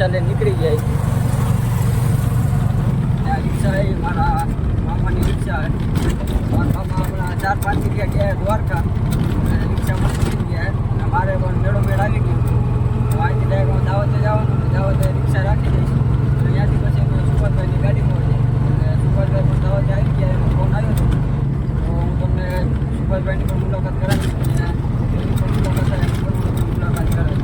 રિક્ષા લઈને નીકળી જાય. આ રિક્ષા એ મારા મામાની રિક્ષા. મારા મામા હમણાં 4-5 જગ્યા ગયા દ્વારકા, રિક્ષામાં નીકળી ગયા. મારે પણ મેળ આવી ગયો. અહીંથી ડાયરેક્ટ દાવતે જવાનું, દાવતે રિક્ષા રાખી દઈશ. ત્યાંથી પછી અમે સુભાષભાઈની ગાડીમાં જઈએ. સુભાષભાઈ પણ દાવતે આવી ગયા, એનો ફોન આવ્યો હતો. તો હું તમને સુભાષભાઈની પણ મુલાકાત કરાવીશ અને એની પણ મુલાકાત કરાવીશ.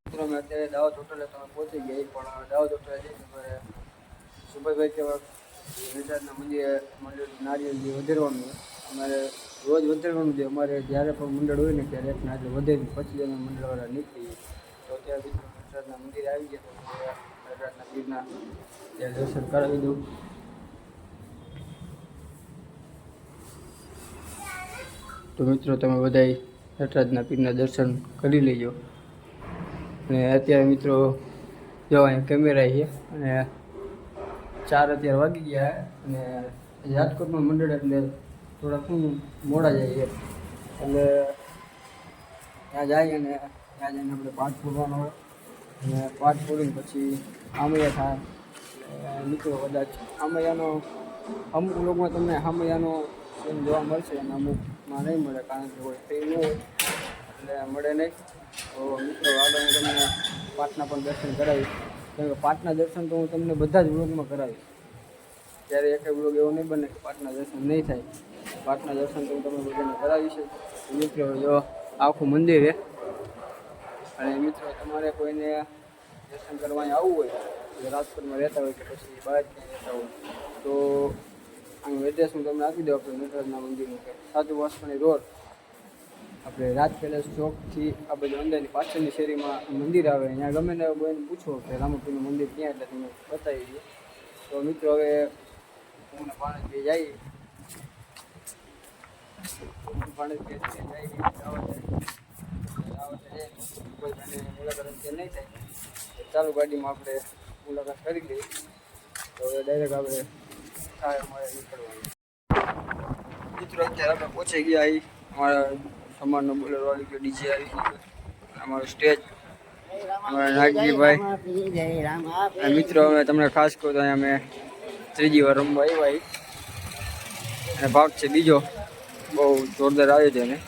મિત્રો મેં અત્યારે દાવત હોટલે તમે પહોંચી ગયા, પણ દાવત હોટલે જઈને તમારે સુભાષભાઈ કહેવા ગુજરાતના મંદિર નારિયેળ જે વધારવાનું હોય, અમારે રોજ વધારવાનું છે. અમારે જ્યારે પણ મંડળ હોય ને ત્યારે એક નારિયેળ વધારી પછી અમે મંડળવાળા નીકળીએ. તો અત્યારે મિત્રો ગુજરાતના મંદિરે આવી ગયા, તો ગુજરાતના પીરના ત્યાં દર્શન કરાવી દઉં. તો મિત્રો તમે બધાય નટરાજના પીરના દર્શન કરી લેજો. અને અત્યારે મિત્રો જો અહીંયા કેમેરા છે અને 4 અત્યારે વાગી ગયા. અને રાજકોટમાં મંડળ એટલે થોડાક મોડા જાય એટલે ત્યાં જાય અને ત્યાં જઈને આપણે પાઠ પૂરવાનો હોય અને પાઠ પૂરીને પછી આમૈયા થાય. મિત્રો કદાચ આમૈયાનો અમુક લોકોમાં તમને આમૈયાનો સીન જોવા મળશે અને અમુકમાં નહીં મળે, કારણ કે કોઈ ફ્રી ન હોય એટલે મળે નહીં. તો મિત્રો આગળ હું તમને પાઠના પણ દર્શન કરાવીશ, કેમ કે પાઠના દર્શન તો હું તમને બધા જ વ્લોગમાં કરાવીશ. ત્યારે એક વ્લોગ એવો નહીં બને કે પાઠના દર્શન નહીં થાય. પાઠના દર્શન તો હું તમને બધાને કરાવીશ. મિત્રો જો આખું મંદિર છે. અને મિત્રો તમારે કોઈને દર્શન કરવા આવવું હોય, રાજકોટમાં રહેતા હોય કે પછી બહાર ક્યાંય રહેતા હોય, તો આનું એડ્રેસ હું તમને આપી દઉં. આપણે નટરાજના મંદિરનું કે સાધુ વાસવાણી રોડ, આપણે રાજ પેલેસ ચોકથી આ બધી અંદરની પાછળની શેરીમાં મંદિર આવે. અહીંયા ગમે ને કોઈને પૂછો કે રામપીરનું મંદિર ક્યાં, એટલે તમે બતાવી દઈએ. તો મિત્રો હવે હું ભાણેજ જઈએ, મુલાકાત નહીં થાય. ચાલુ ગાડીમાં આપણે મુલાકાત કરી લઈએ. તો હવે ડાયરેક્ટ આપણે અમારે નીકળવાનું. મિત્રો અત્યારે આપણે પહોંચી ગયા અહીં. અમારા સમાજનો બોલેરો આવી ગયો, ડીજે આવી ગયો, અમારું સ્ટેજ અમારા નાગજીભાઈ. મિત્રો અમે તમને ખાસ કહું તો અહીંયા અમે 3જી વાર રમવા આવ્યા અને ભાગ છે બીજો. બહુ જોરદાર આવે છે એને.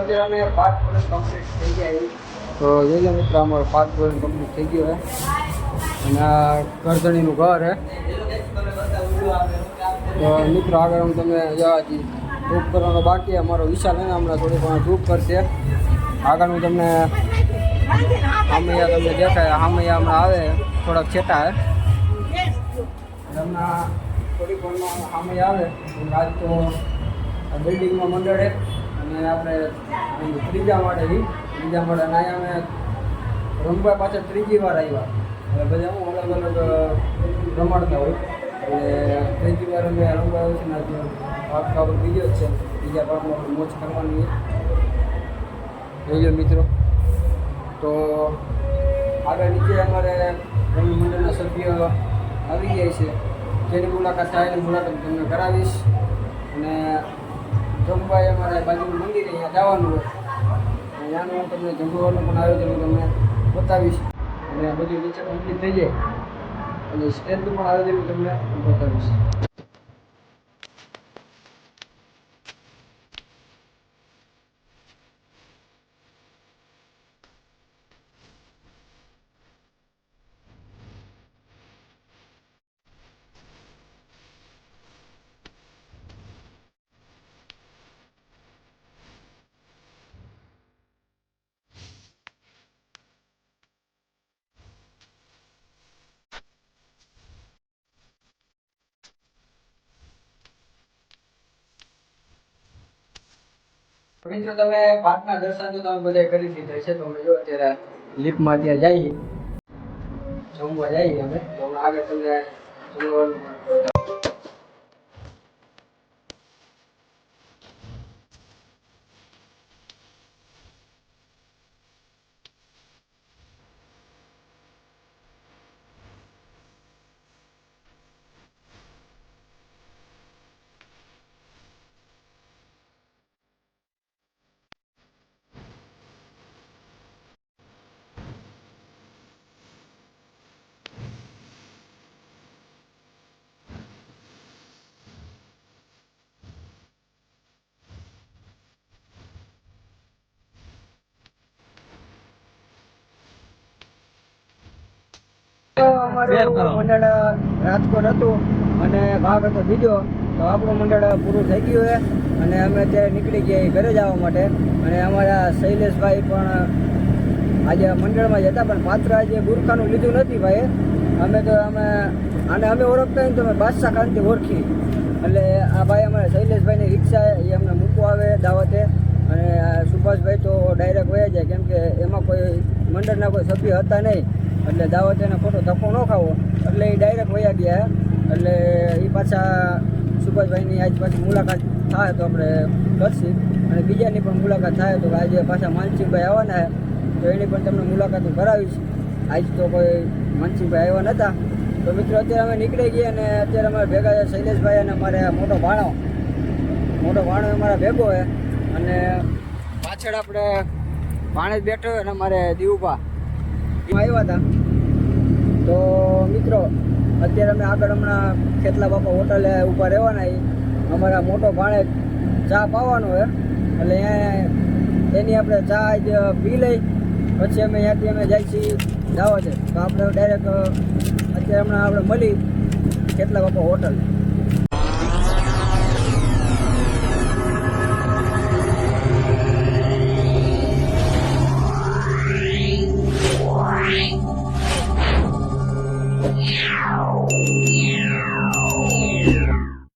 અત્યારે અમે 5 વર્ષ કમ્પ્લીટ થઈ ગયા. તો જોઈ મિત્રો અમારો 5 વર્ષ કમ્પ્લીટ થઈ ગયો છે. અને આ કરધણીનું ઘર છે. તો મિત્રો આગળ હું તમને જવાથી ધૂપ કરવાનો બાકી અમારો વિશાલ છે ને, હમણાં થોડી ઘણું ધૂપ કરશે. આગળ હું તમને આમૈયા તમને દેખાય. આમૈયા હમણાં આવે થોડાક છેટા છે. હમણાં થોડીક ઘણું આમૈયા આવે. આજ તો બિલ્ડિંગમાં મંડળ છે અને આપણે ત્રીજા માળે અને અહીંયા અમે રમવા પાછળ 3જી વાર આવ્યા. હવે બધા હું અલગ અલગ રમાડતા હોય એટલે 3જી વાર અમે રમવા આવ્યો છે ને. આજે ભાગ કાબુ બીજો જ છે, બીજા ભાગમાં મોજ કરવાની જોઈ મિત્રો. તો આગળ નીચે અમારે રમી મંડળના સભ્ય આવી જાય છે, જેની મુલાકાત થાય એની મુલાકાત તમને કરાવીશ. અને જમવા અમારે બાજુનું મંદિર અહીંયા જવાનું હોય, ત્યાંનું હું તમને જમવાનું પણ આયોજન તમને બતાવીશ. અને બધું નીચે કમ્પ્લીટ થઈ જાય અને સ્ટેજનું પણ આયોજન તમને બતાવીશ. મિત્રો તમે પાઠના દર્શન તો તમે બધા કરી દીધા છે. તો અમે જો અત્યારે લિફ્ટમાં ત્યાં જઈએ, જમવા જઈએ અમે. તો આગળ તમને જમવાનું અમારું મંડળ રાજકોટ હતું અને ભાગ હતો બીજો, તો આપણું મંડળ પૂરું થઈ ગયું છે અને અમે અત્યારે નીકળી ગયા ઘરે જવા માટે. અને અમારા શૈલેષભાઈ પણ આજે મંડળમાં જ હતા, પણ પાત્ર આજે ગુરખાનું લીધું નથી ભાઈ. અમે ઓળખતા હોય તો અમે બાદશાહ ખાનથી ઓળખી. એટલે આ ભાઈ અમારા શૈલેષભાઈની રિક્ષા એ અમને મૂકવા આવે દાવતે, અને સુભાષભાઈ તો ડાયરેક્ટ વયા જાય, કેમ કે એમાં કોઈ મંડળના કોઈ સભ્ય હતા નહીં, એટલે દાવત એને ખોટો ધક્કો ન ખાવો એટલે એ ડાયરેક્ટ વયા ગયા. એટલે એ પાછા સુભાષભાઈની આજ પાછી મુલાકાત થાય તો આપણે કરશી, અને બીજાની પણ મુલાકાત થાય તો આજે પાછા માનસિંહભાઈ આવવાના છે, તો એની પણ તમને મુલાકાત હું કરાવીશ. આજ તો કોઈ માનસિંહભાઈ આવ્યા નહોતા. તો મિત્રો અત્યારે અમે નીકળી ગયા અને અત્યારે અમારે ભેગા છે શૈલેષભાઈ અને અમારે મોટો ભાણો અમારા ભેગો છે. અને પાછળ આપણે ભાણે જ બેઠો હોય અને અમારે દીવુભા આવ્યા હતા. તો મિત્રો અત્યારે અમે આગળ હમણાં ખેતલા બાપા હોટલે ઊભા રહેવાના. અમારા મોટો ભાણે ચા પાવાનો છે, એટલે એની આપણે ચા જ પી લઈ, પછી અમે ત્યાંથી અમે જાય છીએ દાવા છે. તો આપણે ડાયરેક્ટ અત્યારે હમણાં આપણે મળી ખેતલા બાપા હોટલ.